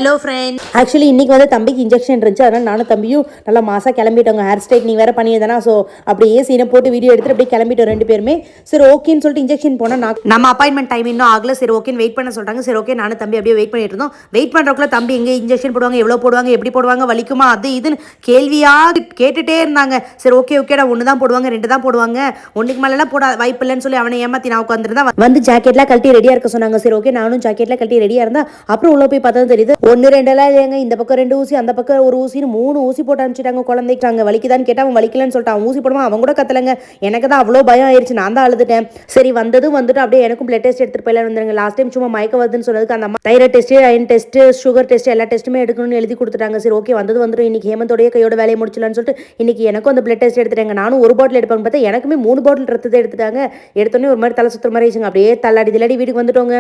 Hello friend, actually இன்னைக்கு வந்து தம்பிக்கு இன்ஜெக்ஷன் இருந்துச்சு. அதனால நானும் தம்பியும் நல்லா மாசா கிளம்பிட்டோங்க. ஹேர் ஸ்ட்ரைட்னிங் வேற பண்ணியதானா, ஸோ அப்படியே சீனை போட்டு வீடியோ எடுத்துட்டு அப்படியே கிளம்பிட்டோம் ரெண்டு பேருமே. சரி ஓகேன்னு சொல்லிட்டு இன்ஜெக்ஷன் போனால் நம்ம அப்பாயின்மெண்ட் டைம் இன்னும் ஆகல. சரி ஓகேன்னு வெயிட் பண்ண சொல்லிட்டாங்க. சரி ஓகே நானும் தம்பி அப்படியே வெயிட் பண்ணிட்டு இருந்தோம். வெயிட் பண்ணுறக்குள்ள தம்பி எங்கே இன்ஜெக்ஷன் போடுவாங்க, எவ்வளோ போடுவாங்க, எப்படி போடுவாங்க, வலிக்குமா, அது இதுன்னு கேள்வியாக கேட்டுட்டே இருந்தாங்க. சரி ஓகே நான் ஒன்று தான் போடுவாங்க, ரெண்டு தான் போடுவாங்க, ஒன்றுக்கு மேலாம் போட வாய்ப்பு இல்லைன்னு சொல்லி அவனை ஏமாத்தி நான் உட்காந்துருந்தா வந்து ஜாக்கெட்லாம் கழட்டி ரெடியாக இருக்க சொன்னாங்க. சரி ஓகே நானும் ஜாக்கெட்லாம் கழட்டி ரெடியாக இருந்தா அப்புறம் உள்ள போய் பார்த்தா தெரியுது ஒன்று ரெண்டெல்லாம் இல்லைங்க. இந்த பக்கம் 2 ஊசி, அந்த பக்கம் ஒரு ஊசின்னு 3 ஊசி போட்டு அனுப்பிச்சிட்டாங்க குழந்தைக்காங்க. வலிக்குதான்னு கேட்டால் அவன் வலிக்கலன்னு சொல்லிட்டான். அவன் ஊசி போடுவான், அவன் கூட கத்தலைங்க. எனக்கு தான் அவ்வளோ பயம் ஆயிடுச்சு. நான் தான் அழுதுட்டேன். சரி வந்துட்டு அப்படியே எனக்கும் பிளட் டெஸ்ட் எடுத்துட்டு போயில வந்துருங்க. லாஸ்ட் டைம் சும்மா மயக்க வருதுன்னு சொன்னதுக்கு அந்த அம்மா thyroid test, iron test, sugar test எல்லா டெஸ்ட்டுமே எடுக்கணும்னு எழுதி கொடுத்துட்டாங்க. சரி ஓகே வந்துடும். இன்னைக்கு ஹேமந்தோடைய கையோட வேலையை முடிச்சலான்னு சொல்லிட்டு இன்னைக்கு எனக்கும் அந்த பிளட் டெஸ்ட் எடுத்துட்டாங்க. நானும் ஒரு பாட்டில் எடுப்பாங்க பார்த்தா எனக்குமே 3 பாட்டில் ரத்தத்தை எடுத்துட்டாங்க. எடுத்தோடனே ஒரு மாதிரி தலை சுத்துற மாதிரி ஆயிடுச்சுங்க. அப்படியே தள்ளாடி தில்லாடி வீட்டுக்கு வந்துட்டோங்க.